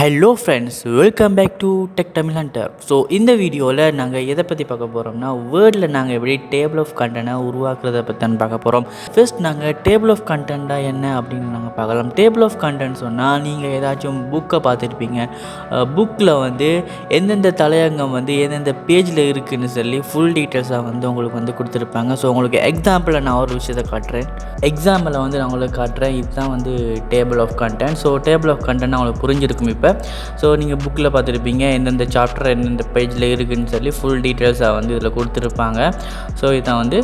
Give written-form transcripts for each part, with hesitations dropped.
Hello friends, welcome back to tech Tamil hunter. So இந்த வீடியோவில் நாங்கள் எதை பற்றி பார்க்க போகிறோம்னா, வேர்டில் நாங்கள் எப்படி டேபிள் ஆஃப் கண்டென்ட்டை உருவாக்குறதை பற்றி தான் பார்க்க போகிறோம். ஃபர்ஸ்ட் நாங்கள் டேபிள் ஆஃப் கண்டென்ட்டாக என்ன அப்படின்னு நாங்கள் பார்க்கலாம். டேபிள் ஆஃப் கண்டென்ட் சொன்னால் நீங்கள் ஏதாச்சும் புக்கை பார்த்துருப்பீங்க. புக்கில் வந்து எந்தெந்த தலையங்கம் வந்து எந்தெந்த பேஜில் இருக்குதுன்னு சொல்லி ஃபுல் டீட்டெயில்ஸாக வந்து உங்களுக்கு வந்து கொடுத்துருப்பாங்க. ஸோ உங்களுக்கு எக்ஸாம்பிளில் நான் ஒரு விஷயத்தை காட்டுறேன். எக்ஸாம்பிளில் வந்து நான் உங்களுக்கு காட்டுறேன். இதுதான் வந்து table of content. So table of content உங்களுக்கு புரிஞ்சிருக்கும். இப்போ ஸோ நீங்கள் புக்கில் பார்த்துருப்பீங்க எந்தெந்த சாப்டர் எந்தெந்த பேஜில் இருக்குதுன்னு சொல்லி ஃபுல் டீட்டெயில்ஸாக வந்து இதில் கொடுத்துருப்பாங்க. ஸோ இதான் வந்து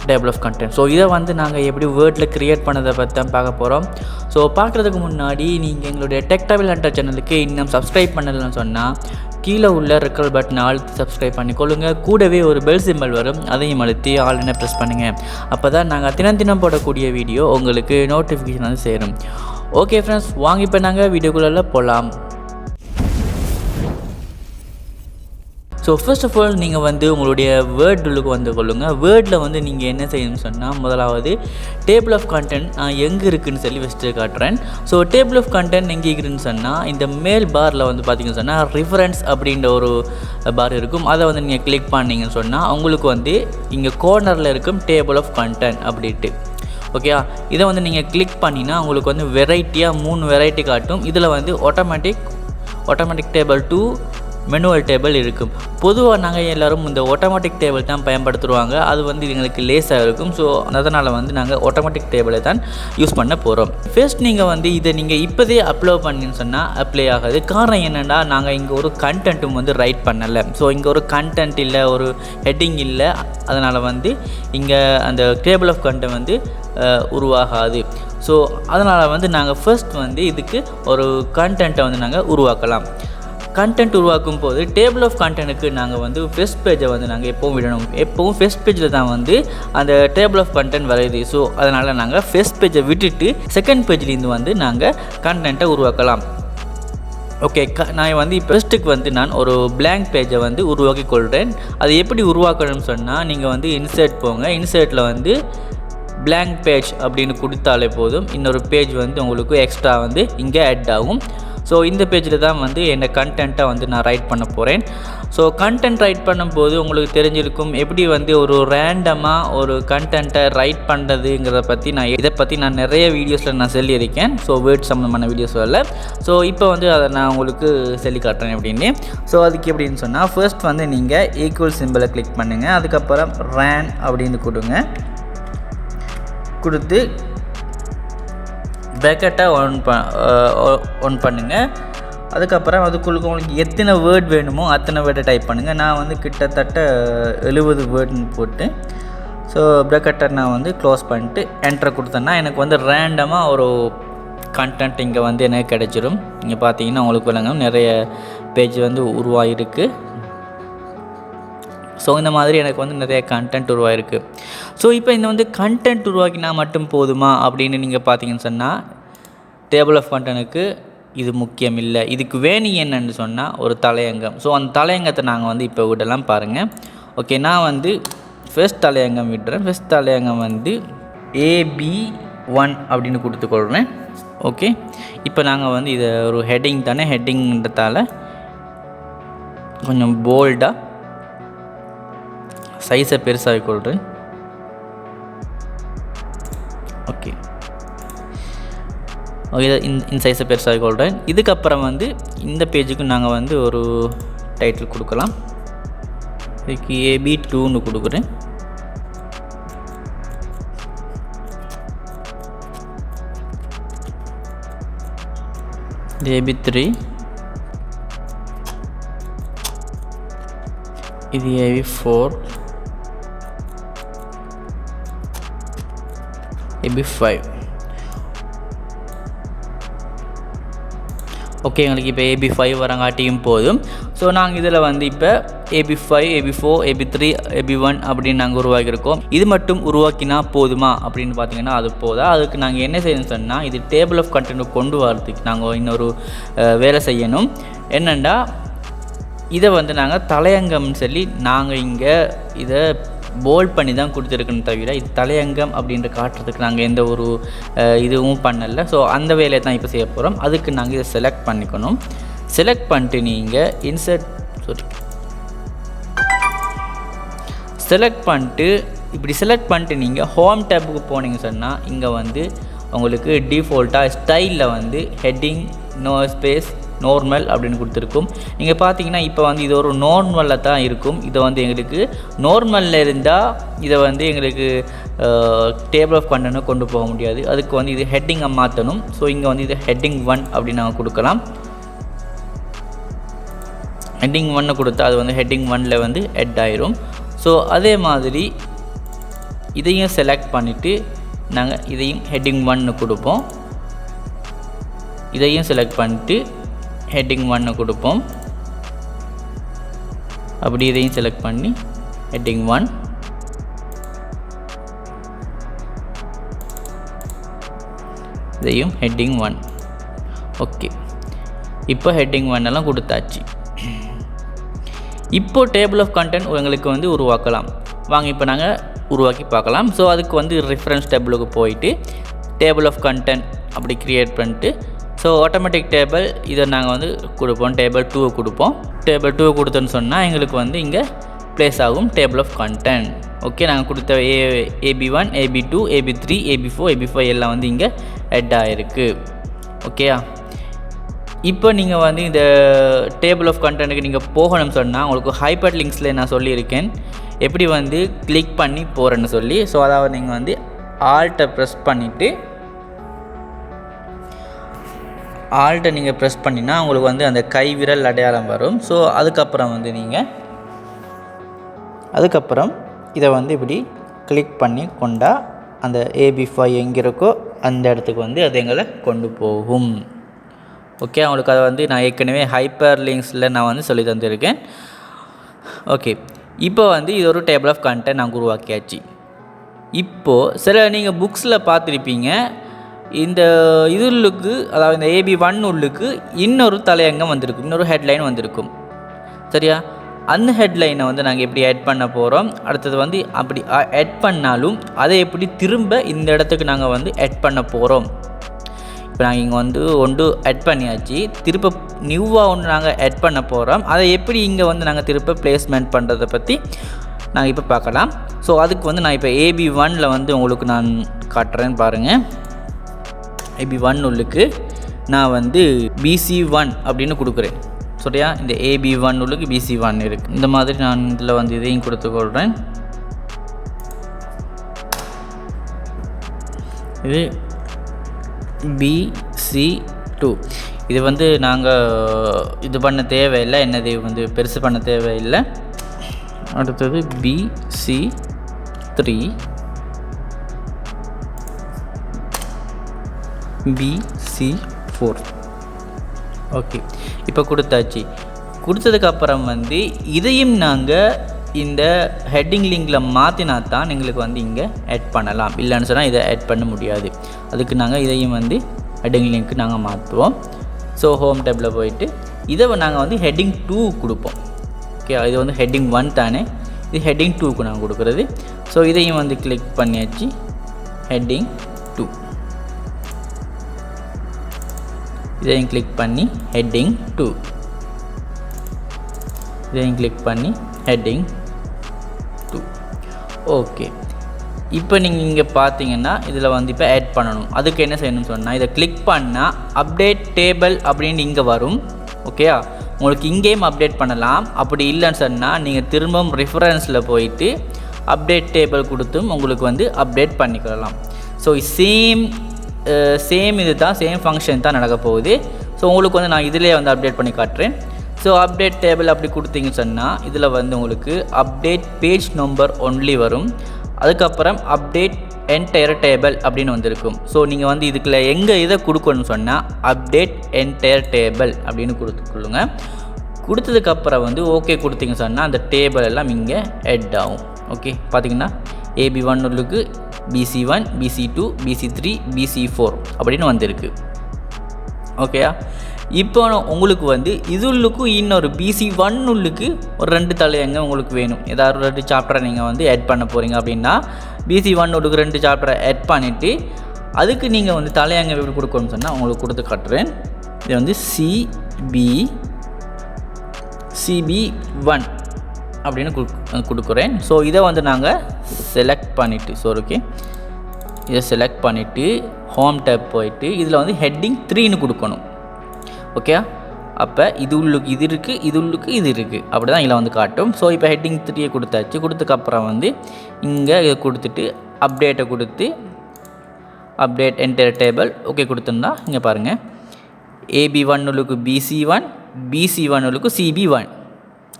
டேபிள் ஆஃப் கண்டென்ட். ஸோ இதை வந்து நாங்கள் எப்படி வேர்டில் க்ரியேட் பண்ணதை பற்றி தான் பார்க்க போகிறோம். ஸோ பார்க்குறதுக்கு முன்னாடி நீங்கள் எங்களுடைய டெக் தமிழ் ஹண்டர் சேனலுக்கு இன்னும் சப்ஸ்கிரைப் பண்ணலன்னு சொன்னால் கீழே உள்ள ரெக்கல் பட்டனை அழுத்தி சப்ஸ்கிரைப் பண்ணிக்கொள்ளுங்க. கூடவே ஒரு பெல் சிம்பல் வரும், அதையும் அழுத்தி ஆல்னு ப்ரெஸ் பண்ணுங்கள். அப்போ தான் நாங்கள் தினம் போடக்கூடிய வீடியோ உங்களுக்கு நோட்டிஃபிகேஷன் வந்து சேரும். ஓகே ஃப்ரெண்ட்ஸ், வாங்க இப்போ நாங்கள் வீடியோக்குள்ளே போகலாம். ஸோ ஃபர்ஸ்ட் ஆஃப் ஆல் நீங்கள் வந்து உங்களுடைய வேர்டுக்கு வந்து கொள்ளுங்கள். வேர்டில் வந்து நீங்கள் என்ன செய்யணும்னு சொன்னால், முதலாவது டேபிள் ஆஃப் கண்டென்ட் எங்கே இருக்குதுன்னு சொல்லி ஃபஸ்ட்டு காட்டுறேன். ஸோ டேபிள் ஆஃப் கண்டென்ட் எங்கே இருக்குதுன்னு சொன்னால், இந்த மேல் பாரில் வந்து பார்த்தீங்கன்னு சொன்னால் ரெஃபரன்ஸ் அப்படின்ற ஒரு பார் இருக்கும். அதை வந்து நீங்கள் கிளிக் பண்ணிங்கன்னு சொன்னால் உங்களுக்கு வந்து இங்கே கார்னரில் இருக்கும் டேபிள் ஆஃப் கண்டென்ட் அப்படின்ட்டு. ஓகே, இதை வந்து நீங்கள் கிளிக் பண்ணினா உங்களுக்கு வந்து வெரைட்டியாக 3 வெரைட்டி காட்டும். இதில் வந்து ஆட்டோமேட்டிக் டேபிள் 2 மேனுவல் டேபிள் இருக்கும். பொதுவாக நாங்கள் எல்லோரும் இந்த ஆட்டோமேட்டிக் டேபிள் தான் பயன்படுத்துவாங்க. அது வந்து எங்களுக்கு லேஸாக இருக்கும். ஸோ அதனால் வந்து நாங்கள் ஆட்டோமேட்டிக் டேபிளை தான் யூஸ் பண்ண போகிறோம். ஃபர்ஸ்ட் நீங்கள் வந்து இதை நீங்கள் இப்போதே அப்லோட் பண்ணின்னு சொன்னால் அப்ளை ஆகாது. காரணம் என்னென்னா, நாங்கள் இங்கே ஒரு கண்டென்ட்டும் வந்து ரைட் பண்ணலை. ஸோ இங்கே ஒரு கண்டென்ட் இல்லை, ஒரு ஹெட்டிங் இல்லை. அதனால் வந்து இங்கே அந்த டேபிள் ஆஃப் கண்டென்ட் வந்து உருவாகாது. ஸோ அதனால் வந்து நாங்கள் ஃபர்ஸ்ட் வந்து இதுக்கு ஒரு கண்டென்ட்டை வந்து நாங்கள் உருவாக்கலாம். கண்டென்ட் உருவாக்கும் போது டேபிள் ஆஃப் கண்டென்ட்டுக்கு நாங்கள் வந்து ஃபர்ஸ்ட் பேஜை வந்து நாங்கள் எப்போவும் விடணும். எப்போவும் ஃபர்ஸ்ட் பேஜில் தான் வந்து அந்த டேபிள் ஆஃப் கண்டென்ட் வருது. ஸோ அதனால் நாங்கள் ஃபர்ஸ்ட் பேஜை விட்டுட்டு செகண்ட் பேஜ்லேருந்து வந்து நாங்கள் கண்டென்ட்டை உருவாக்கலாம். ஓகே, நான் வந்து இப்போ ஃபர்ஸ்ட்டுக்கு வந்து நான் ஒரு பிளாங்க் பேஜை வந்து உருவாக்கி கொள்கிறேன். அது எப்படி உருவாக்கணும்னு சொன்னால், நீங்கள் வந்து இன்சர்ட் போங்க. இன்சர்ட்டில் வந்து பிளாங்க் பேஜ் அப்படின்னு கொடுத்தாலே போதும். இன்னொரு பேஜ் வந்து உங்களுக்கு எக்ஸ்ட்ரா வந்து இங்கே ஆட் ஆகும். ஸோ இந்த பேஜில் தான் வந்து என்ன கண்டென்ட்டை வந்து நான் ரைட் பண்ண போகிறேன். ஸோ கண்டென்ட் ரைட் பண்ணும்போது உங்களுக்கு தெரிஞ்சிருக்கும் எப்படி வந்து ஒரு ரேண்டமாக ஒரு கண்டென்ட்டை ரைட் பண்ணுறதுங்கிறத பற்றி இதை பற்றி நான் நிறைய வீடியோஸில் நான் சொல்லியிருக்கேன். ஸோ வேர்ட் சம்மந்தமான வீடியோஸில். ஸோ இப்போ வந்து அதை நான் உங்களுக்கு சொல்லி காட்டுறேன் எப்படின்னு. ஸோ அதுக்கு எப்படின்னு சொன்னால், ஃபர்ஸ்ட் வந்து நீங்கள் ஈக்குவல் சிம்பிளை கிளிக் பண்ணுங்கள். அதுக்கப்புறம் ரேன் அப்படின்னு கொடுத்து ப்ராக்கெட்டை ஆன் பண்ணுங்கள். அதுக்கப்புறம் அதுக்குள்ளுக்கு உங்களுக்கு எத்தனை வேர்ட் வேணுமோ அத்தனை வேர்டை டைப் பண்ணுங்கள். நான் வந்து கிட்டத்தட்ட 70 வேர்டுன்னு போட்டு ஸோ ப்ராக்கெட்டை நான் வந்து க்ளோஸ் பண்ணிட்டு என்ட்ரு கொடுத்தேன்னா எனக்கு வந்து ரேண்டமாக ஒரு கண்டென்ட் இங்கே வந்து எனக்கு கிடச்சிரும். இங்கே பார்த்தீங்கன்னா உங்களுக்கு விளங்கும் நிறைய பேஜ் வந்து உருவாகிருக்கு. ஸோ இந்த மாதிரி எனக்கு வந்து நிறைய கண்டென்ட் உருவாயிருக்கு. ஸோ இப்போ இந்த வந்து கண்டென்ட் உருவாக்கினா மட்டும் போதுமா அப்படின்னு நீங்கள் பார்த்தீங்கன்னு சொன்னால், டேபிள் ஆஃப் கண்டென்ட்டுக்கு இது முக்கியம் இல்லை. இதுக்கு வேணும் என்னன்னு சொன்னால் ஒரு தலையங்கம். ஸோ அந்த தலையங்கத்தை நாங்கள் வந்து இப்போ விடலாம் பாருங்கள். ஓகே, நான் வந்து ஃபர்ஸ்ட் தலையங்கம் விடுறேன். ஃபர்ஸ்ட் தலையங்கம் வந்து AB1 அப்படின்னு கொடுத்துக்கொள்கிறேன். ஓகே, இப்போ நாங்கள் வந்து இதை ஒரு ஹெட்டிங் தானே, ஹெட்டிங்ன்றதால கொஞ்சம் போல்டாக சைஸை பெருசாக கொள்கிறேன். ஓகே, இந்த சைஸை பெருசாக கொள்கிறேன். இதுக்கப்புறம் வந்து இந்த பேஜுக்கு நாங்கள் வந்து ஒரு டைட்டில் கொடுக்கலாம். இதுக்கு AB2ன்னு கொடுக்குறேன். இது AB3, இது AB4, AB5. ஓகே, எங்களுக்கு இப்போ AB5 வரங்காட்டியும் போதும். ஸோ நாங்கள் இதில் வந்து இப்போ AB5, AB4, AB3, AB1 அப்படின்னு நாங்கள் உருவாக்கியிருக்கோம். இது மட்டும் உருவாக்கினா போதுமா அப்படின்னு பார்த்தீங்கன்னா அது போதா. அதுக்கு நாங்கள் என்ன செய்யணும்னு சொன்னால், இது டேபிள் ஆஃப் கண்டென்ட் கொண்டு வரதுக்கு நாங்கள் இன்னொரு வேலை செய்யணும். என்னென்னா, இதை வந்து நாங்கள் தலையங்கம்னு சொல்லி நாங்கள் இங்கே இதை போல்ட் பண்ணி தான் கொடுத்துருக்குன்னு தவிர இது தலையங்கம் அப்படின்ற காட்டுறதுக்கு நாங்கள் எந்த ஒரு இதுவும் பண்ணலை. ஸோ அந்த வேலையை தான் இப்போ செய்ய போகிறோம். அதுக்கு நாங்கள் இதை செலக்ட் பண்ணிக்கணும். செலக்ட் பண்ணிட்டு நீங்கள் செலக்ட் பண்ணிட்டு இப்படி செலக்ட் பண்ணிட்டு நீங்கள் ஹோம் டேப்புக்கு போனீங்க சொன்னால் இங்கே வந்து உங்களுக்கு டிஃபால்ட்டாக ஸ்டைலில் வந்து ஹெட்டிங் நோ ஸ்பேஸ் நார்மல் அப்படின்னு கொடுத்துருக்கும். நீங்கள் பார்த்தீங்கன்னா இப்போ வந்து இது ஒரு நார்மலில் தான் இருக்கும். இதை வந்து எங்களுக்கு நார்மலில் இருந்தால் இதை வந்து எங்களுக்கு டேபிள் ஆஃப் கண்டென்ட்டை கொண்டு போக முடியாது. அதுக்கு வந்து இது ஹெட்டிங்கை மாற்றணும். ஸோ இங்கே வந்து இது ஹெட்டிங் 1 அப்படின்னு நாங்கள் கொடுக்கலாம். ஹெட்டிங் 1 கொடுத்தா அது வந்து ஹெட்டிங் 1ல் வந்து ஹெட் ஆயிரும். ஸோ அதே மாதிரி இதையும் செலக்ட் பண்ணிவிட்டு நாங்கள் இதையும் ஹெட்டிங் 1 கொடுப்போம். இதையும் செலக்ட் பண்ணிட்டு ஹெட்டிங் 1 கொடுப்போம். அப்படி இதையும் செலக்ட் பண்ணி ஹெட்டிங் 1, இதையும் ஹெட்டிங் 1. ஓகே, இப்போ ஹெட்டிங் 1 எல்லாம் கொடுத்தாச்சு. இப்போ டேபிள் ஆஃப் கண்டென்ட் உங்களுக்கு வந்து உருவாக்கலாம். வாங்க இப்போ நாங்கள் உருவாக்கி பார்க்கலாம். ஸோ அதுக்கு வந்து ரெஃபரன்ஸ் டேபிளுக்கு போயிட்டு டேபிள் ஆஃப் கண்டென்ட் அப்படி க்ரியேட் பண்ணிட்டு ஸோ ஆட்டோமேட்டிக் டேபிள் இதை நாங்கள் வந்து கொடுப்போம். டேபிள் 2 கொடுப்போம். டேபிள் 2 கொடுத்தோன்னு சொன்னால் எங்களுக்கு வந்து இங்கே ப்ளேஸ் ஆகும் டேபிள் ஆஃப் கண்டென்ட். ஓகே, நாங்கள் கொடுத்த AB1, AB2, AB3, AB4, AB5 எல்லாம் வந்து இங்கே ஹெட் ஆகிருக்கு. ஓகேயா, இப்போ நீங்கள் வந்து இந்த டேபிள் ஆஃப் கண்டென்ட்டுக்கு நீங்கள் போகணும்னு சொன்னால் உங்களுக்கு ஹைப்பர் லிங்க்ஸில் நான் சொல்லியிருக்கேன் எப்படி வந்து கிளிக் பண்ணி போகிறேன்னு சொல்லி. ஸோ அதாவது நீங்கள் வந்து ஆல்ட்டை ப்ரெஸ் பண்ணிவிட்டு ஆல்ட்டை நீங்கள் ப்ரெஸ் பண்ணினா உங்களுக்கு வந்து அந்த கை விரல் அடையாளம் வரும். ஸோ அதுக்கப்புறம் வந்து நீங்கள் இதை வந்து இப்படி கிளிக் பண்ணி கொண்டா அந்த AB5 எங்கே இருக்கோ அந்த இடத்துக்கு வந்து அது எங்களை கொண்டு போகும். ஓகே, அவங்களுக்கு அதை வந்து நான் ஏற்கனவே ஹைப்பர் லிங்க்ஸில் நான் வந்து சொல்லி தந்திருக்கேன். ஓகே, இப்போ வந்து இது ஒரு டேபிள் ஆஃப் கண்டென்ட் நாங்கள் உருவாக்கியாச்சு. இப்போது சில நீங்கள் புக்ஸில் பார்த்துருப்பீங்க இந்த இதுக்கு, அதாவது இந்த AB1 உள்ளுக்கு இன்னொரு தலையங்கம் வந்திருக்கும், இன்னொரு ஹெட்லைன் வந்திருக்கும். சரியா, அந்த ஹெட்லைனை வந்து நாங்கள் எப்படி ஆட் பண்ண போகிறோம், அடுத்தது வந்து அப்படி ஆட் பண்ணாலும் அதை எப்படி திரும்ப இந்த இடத்துக்கு நாங்கள் வந்து ஆட் பண்ண போகிறோம். இப்போ நாங்கள் இங்கே வந்து ஒன்று ஆட் பண்ணியாச்சு, திரும்ப நியூவாக ஒன்று நாங்கள் ஆட் பண்ண போகிறோம். அதை எப்படி இங்கே வந்து நாங்கள் திரும்ப ப்ளேஸ்மெண்ட் பண்ணுறதை பற்றி நாங்கள் இப்போ பார்க்கலாம். ஸோ அதுக்கு வந்து நான் இப்போ AB1ல் வந்து உங்களுக்கு நான் காட்டுறேன்னு பாருங்கள். AB1 உள்ளுக்கு நான் வந்து BC1 அப்படின்னு கொடுக்குறேன். சரியா, இந்த AB1 உள்ளுக்கு BC1 இருக்குது. இந்த மாதிரி நான் இதில் வந்து இதையும் கொடுத்துக்கொள்கிறேன். இது BC2. இது வந்து நாங்கள் இது பண்ண தேவையில்லை, என்னது வந்து பெருசு பண்ண தேவையில்லை. அடுத்தது BC3, BC4. ஓகே, இப்போ கொடுத்தாச்சு. கொடுத்ததுக்கப்புறம் வந்து இதையும் நாங்கள் இந்த ஹெட்டிங் லிங்கில் மாற்றினா தான் எங்களுக்கு வந்து இங்கே ஆட் பண்ணலாம். இல்லைன்னு சொன்னால் இதை ஆட் பண்ண முடியாது. அதுக்கு நாங்கள் இதையும் வந்து ஹெட்டிங் லிங்க்கு நாங்கள் மாற்றுவோம். ஸோ ஹோம் டேபிளில் போயிட்டு இதை நாங்கள் வந்து ஹெட்டிங் 2 கொடுப்போம். ஓகே, இது வந்து ஹெட்டிங் 1 தானே, இது ஹெட்டிங் 2க்கு நாங்கள் கொடுக்குறது. ஸோ இதையும் வந்து கிளிக் பண்ணியாச்சு, ஹெட்டிங் 2. இதையும் கிளிக் பண்ணி ஹெட்டிங் 2, இதையும் கிளிக் பண்ணி ஹெட்டிங் 2. ஓகே, இப்போ நீங்கள் இங்கே பார்த்தீங்கன்னா இதில் வந்து இப்போ ஆட் பண்ணணும். அதுக்கு என்ன செய்யணும்னு சொன்னால் இதை கிளிக் பண்ணால் அப்டேட் டேபிள் அப்படின்னு இங்கே வரும். ஓகேயா, உங்களுக்கு இங்கேயும் அப்டேட் பண்ணலாம். அப்படி இல்லைன்னு சொன்னால் நீங்கள் திரும்பவும் ரெஃபரன்ஸில் போயிட்டு அப்டேட் டேபிள் கொடுத்தும் உங்களுக்கு வந்து அப்டேட் பண்ணிக்கலாம். ஸோ சேம் இது தான், சேம் ஃபங்க்ஷன் தான் நடக்க போகுது. ஸோ உங்களுக்கு வந்து நான் இதிலே வந்து அப்டேட் பண்ணி காட்டுறேன். ஸோ அப்டேட் டேபிள் அப்படி கொடுத்தீங்கன்னு சொன்னால் இதில் வந்து உங்களுக்கு அப்டேட் பேஜ் நம்பர் ஒன்லி வரும். அதுக்கப்புறம் அப்டேட் என்டையர் டேபிள் அப்படின்னு வந்திருக்கும். ஸோ நீங்கள் வந்து இதுக்குள்ள எங்கே இதை கொடுக்கணும்னு சொன்னால் அப்டேட் என்டையர் டேபிள் அப்படின்னு கொடுத்துக்கொள்ளுங்க. கொடுத்ததுக்கப்புறம் வந்து ஓகே கொடுத்தீங்க சொன்னால் அந்த டேபிள் எல்லாம் இங்கே ஆட் ஆகும். ஓகே, பார்த்தீங்கன்னா AB1 உள்ளுக்கு BC1, BC2, BC3, BC4 அப்படின்னு வந்திருக்கு. ஓகேயா, இப்போ உங்களுக்கு வந்து இதுள்ளுக்கும் இன்னொரு BC1 உள்ளுக்கு ஒரு 2 தலையங்க உங்களுக்கு வேணும். ஏதாவது 2 சாப்டரை நீங்கள் வந்து ஆட் பண்ண போகிறீங்க அப்படின்னா BC1 உள்ளுக்கு 2 சாப்டரை ஆட் பண்ணிவிட்டு அதுக்கு நீங்கள் வந்து தலையங்க எப்படி கொடுக்கணும்னு சொன்னால் உங்களுக்கு கொடுத்து காட்டுறேன். இது வந்து CB1 அப்படின்னு கொடுக்குறேன். ஸோ இதை வந்து நாங்கள் செலக்ட் பண்ணிவிட்டு ஓகே இதை செலக்ட் பண்ணிவிட்டு ஹோம் டேப் போயிட்டு இதில் வந்து ஹெட்டிங் 3ன்னு கொடுக்கணும். ஓகே, அப்போ இது உள்ளுக்கு இது இருக்குது, இது உள்ளுக்கு இது இருக்குது, அப்படி தான் இதில் வந்து காட்டும். ஸோ இப்போ ஹெட்டிங் 3 கொடுத்தாச்சு. கொடுத்ததுக்கப்புறம் வந்து இங்கே இதை கொடுத்துட்டு அப்டேட்டை கொடுத்து அப்டேட் என்டர் டேபிள் ஓகே கொடுத்துருந்தா இங்கே பாருங்கள் AB1 உள்ளுக்கு BC1, BC1 உள்ளுக்கு CB1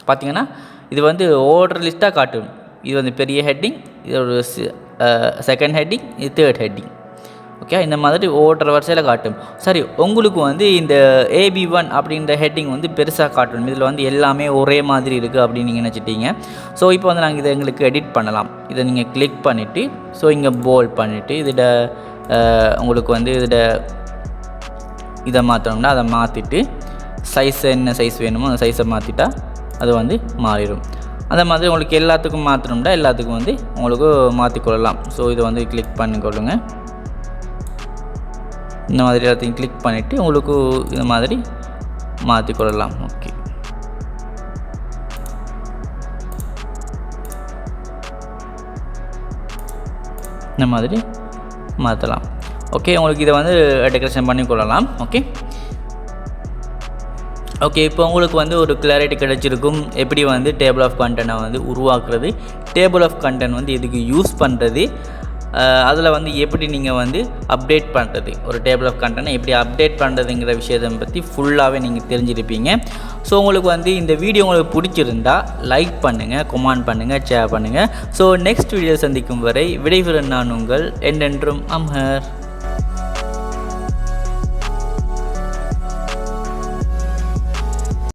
பார்த்தீங்கன்னா இது வந்து ஆர்டர் லிஸ்ட்டாக காட்டும். இது வந்து பெரிய ஹெட்டிங், இது ஒரு செகண்ட் ஹெட்டிங், இது தேர்ட் ஹெட்டிங். ஓகே, இந்த மாதிரி ஓடுற வரிசையில் காட்டும். சரி, உங்களுக்கு வந்து இந்த AB1 அப்படின்ற ஹெட்டிங் வந்து பெருசாக காட்டணும். இதில் வந்து எல்லாமே ஒரே மாதிரி இருக்குது அப்படின்னு நீங்கள் நினச்சிட்டீங்க. ஸோ இப்போ வந்து நாங்கள் இதை எங்களுக்கு எடிட் பண்ணலாம். இதை நீங்கள் கிளிக் பண்ணிவிட்டு ஸோ இங்கே போல்ட் பண்ணிவிட்டு இதில் உங்களுக்கு வந்து இதை மாற்றணும்னா அதை மாற்றிட்டு சைஸ் என்ன சைஸ் வேணுமோ அந்த சைஸை மாற்றிட்டா அது வந்து மாறிடும். அந்த மாதிரி உங்களுக்கு எல்லாத்துக்கும் மாற்றணும்னா எல்லாத்துக்கும் வந்து உங்களுக்கு மாற்றிக்கொள்ளலாம். ஸோ இதை வந்து கிளிக் பண்ணிக்கொள்ளுங்க. இந்த மாதிரி எல்லாத்தையும் கிளிக் பண்ணிவிட்டு உங்களுக்கு இந்த மாதிரி மாற்றிக்கொள்ளலாம். ஓகே, இந்த மாதிரி மாற்றலாம். ஓகே, உங்களுக்கு இதை வந்து டெக்கரேஷன் பண்ணிக்கொள்ளலாம். ஓகே ஓகே இப்போ உங்களுக்கு வந்து ஒரு கிளாரிட்டி கிடச்சிருக்கும் எப்படி வந்து டேபிள் ஆஃப் கண்டென்ட்டை வந்து உருவாக்குறது, டேபிள் ஆஃப் கண்டென்ட் வந்து இதுக்கு யூஸ் பண்ணுறது, அதில் வந்து எப்படி நீங்கள் வந்து அப்டேட் பண்ணுறது, ஒரு டேபிள் ஆஃப் கண்டென்ட்டை எப்படி அப்டேட் பண்ணுறதுங்கிற விஷயத்தை பற்றி ஃபுல்லாகவே நீங்கள் தெரிஞ்சிருப்பீங்க. ஸோ உங்களுக்கு வந்து இந்த வீடியோ உங்களுக்கு பிடிச்சிருந்தா லைக் பண்ணுங்கள், கமெண்ட் பண்ணுங்கள், ஷேர் பண்ணுங்கள். ஸோ நெக்ஸ்ட் வீடியோ சந்திக்கும் வரை விடைபெறும் நான் உங்கள் என்றென்றும் அம்ஹர்.